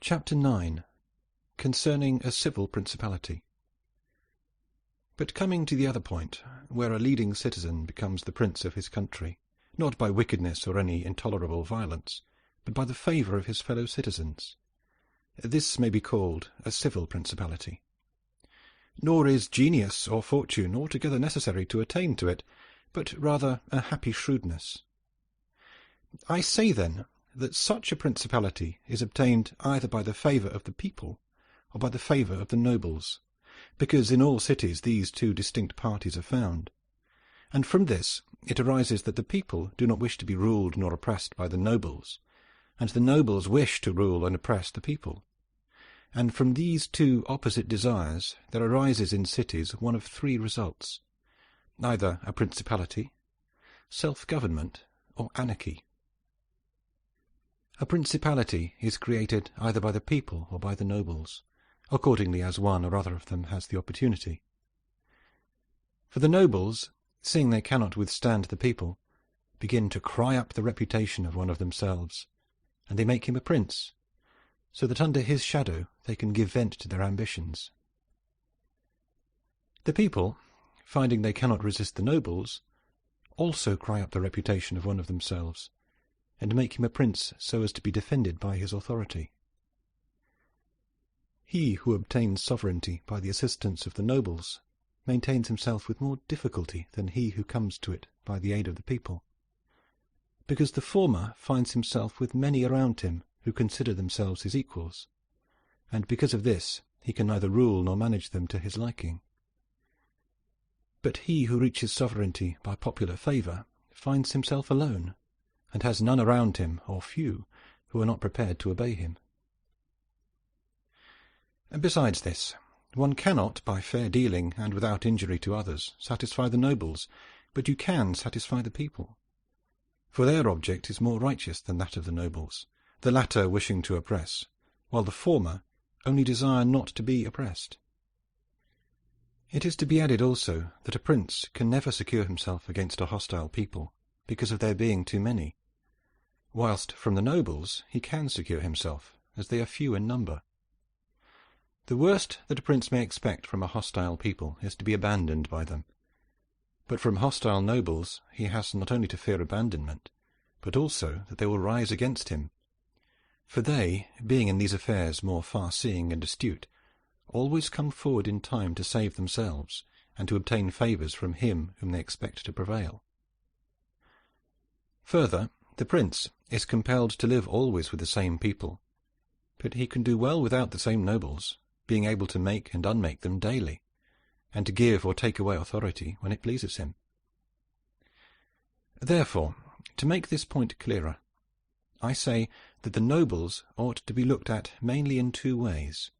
Chapter 9. Concerning a Civil Principality. But coming to the other point, where a leading citizen becomes the prince of his country, not by wickedness or any intolerable violence, but by the favour of his fellow citizens, this may be called a civil principality. Nor is genius or fortune altogether necessary to attain to it, but rather a happy shrewdness. I say, then, that such a principality is obtained either by the favour of the people or by the favour of the nobles, because in all cities these two distinct parties are found. And from this it arises that the people do not wish to be ruled nor oppressed by the nobles, and the nobles wish to rule and oppress the people. And from these two opposite desires there arises in cities one of three results: either a principality, self-government, or anarchy. A principality is created either by the people or by the nobles, accordingly as one or other of them has the opportunity. For the nobles, seeing they cannot withstand the people, begin to cry up the reputation of one of themselves, and they make him a prince, so that under his shadow they can give vent to their ambitions. The people, finding they cannot resist the nobles, also cry up the reputation of one of themselves, and make him a prince so as to be defended by his authority. He who obtains sovereignty by the assistance of the nobles maintains himself with more difficulty than he who comes to it by the aid of the people, because the former finds himself with many around him who consider themselves his equals, and because of this he can neither rule nor manage them to his liking. But he who reaches sovereignty by popular favour finds himself alone, and has none around him, or few, who are not prepared to obey him. And besides this, one cannot, by fair dealing and without injury to others, satisfy the nobles, but you can satisfy the people. For their object is more righteous than that of the nobles, the latter wishing to oppress, while the former only desire not to be oppressed. It is to be added also that a prince can never secure himself against a hostile people, because of their being too many, whilst from the nobles he can secure himself, as they are few in number. The worst that a prince may expect from a hostile people is to be abandoned by them, but from hostile nobles he has not only to fear abandonment, but also that they will rise against him, for they, being in these affairs more far-seeing and astute, always come forward in time to save themselves and to obtain favours from him whom they expect to prevail. Further, the prince is compelled to live always with the same people, but he can do well without the same nobles, being able to make and unmake them daily, and to give or take away authority when it pleases him. Therefore, to make this point clearer, I say that the nobles ought to be looked at mainly in two ways.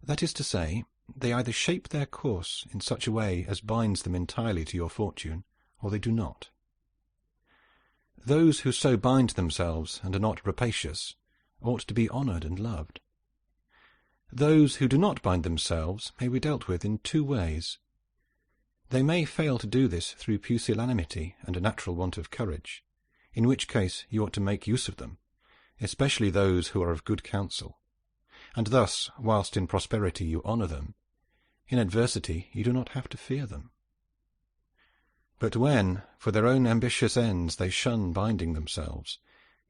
That is to say, they either shape their course in such a way as binds them entirely to your fortune, or they do not. Those who so bind themselves and are not rapacious ought to be honoured and loved. Those who do not bind themselves may be dealt with in two ways. They may fail to do this through pusillanimity and a natural want of courage, in which case you ought to make use of them, especially those who are of good counsel, and thus, whilst in prosperity you honour them, in adversity you do not have to fear them. But when, for their own ambitious ends, they shun binding themselves,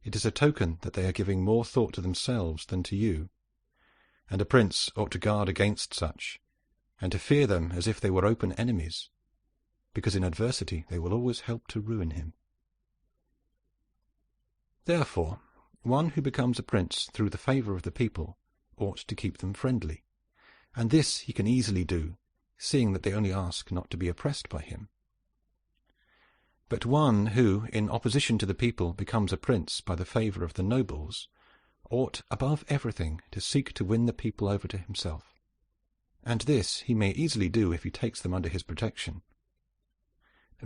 it is a token that they are giving more thought to themselves than to you, and a prince ought to guard against such, and to fear them as if they were open enemies, because in adversity they will always help to ruin him. Therefore, one who becomes a prince through the favour of the people ought to keep them friendly, and this he can easily do, seeing that they only ask not to be oppressed by him. But one who, in opposition to the people, becomes a prince by the favour of the nobles, ought above everything to seek to win the people over to himself, and this he may easily do if he takes them under his protection.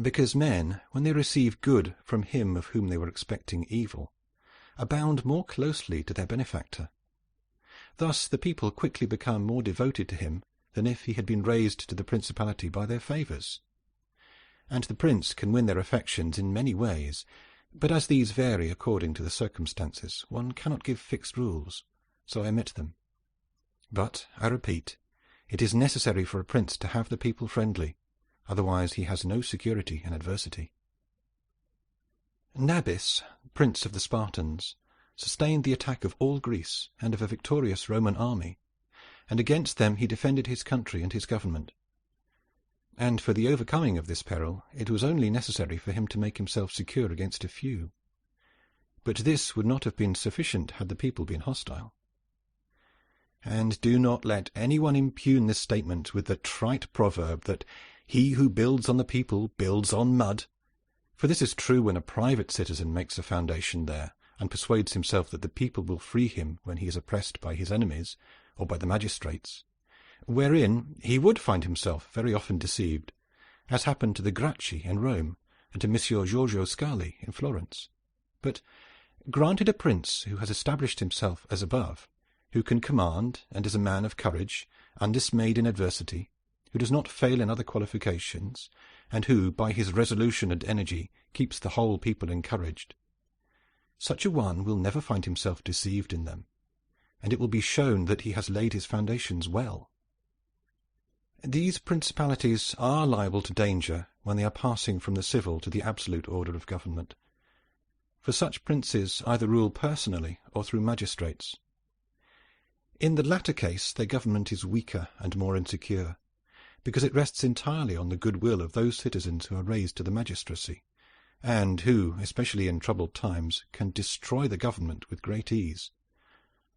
Because men, when they receive good from him of whom they were expecting evil, abound more closely to their benefactor. Thus the people quickly become more devoted to him than if he had been raised to the principality by their favours. And the prince can win their affections in many ways, but as these vary according to the circumstances, one cannot give fixed rules, so I omit them. But, I repeat, it is necessary for a prince to have the people friendly, otherwise he has no security in adversity. Nabis, prince of the Spartans, sustained the attack of all Greece and of a victorious Roman army, and against them he defended his country and his government. And for the overcoming of this peril it was only necessary for him to make himself secure against a few. But this would not have been sufficient had the people been hostile. And do not let anyone impugn this statement with the trite proverb that he who builds on the people builds on mud, for this is true when a private citizen makes a foundation there and persuades himself that the people will free him when he is oppressed by his enemies or by the magistrates, wherein he would find himself very often deceived, as happened to the Gracchi in Rome and to Messer Giorgio Scali in Florence. But granted a prince who has established himself as above, who can command and is a man of courage, undismayed in adversity, who does not fail in other qualifications, and who, by his resolution and energy, keeps the whole people encouraged. Such a one will never find himself deceived in them, and it will be shown that he has laid his foundations well. These principalities are liable to danger when they are passing from the civil to the absolute order of government, for such princes either rule personally or through magistrates. In the latter case their government is weaker and more insecure, because it rests entirely on the goodwill of those citizens who are raised to the magistracy, and who, especially in troubled times, can destroy the government with great ease,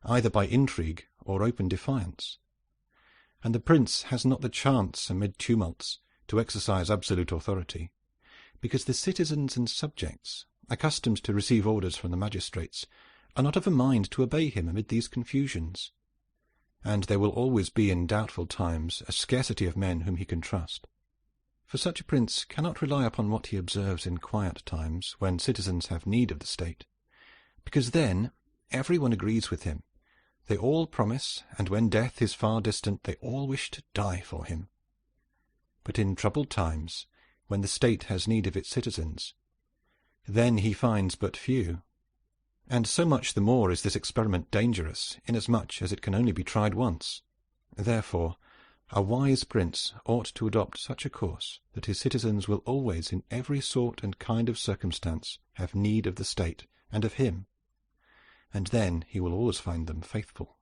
either by intrigue or open defiance. And the prince has not the chance amid tumults to exercise absolute authority, because the citizens and subjects, accustomed to receive orders from the magistrates, are not of a mind to obey him amid these confusions. And there will always be in doubtful times a scarcity of men whom he can trust. For such a prince cannot rely upon what he observes in quiet times, when citizens have need of the state, because then everyone agrees with him. They all promise, and when death is far distant, they all wish to die for him. But in troubled times, when the state has need of its citizens, then he finds but few. And so much the more is this experiment dangerous, inasmuch as it can only be tried once. Therefore, a wise prince ought to adopt such a course that his citizens will always, in every sort and kind of circumstance, have need of the state and of him, and then he will always find them faithful.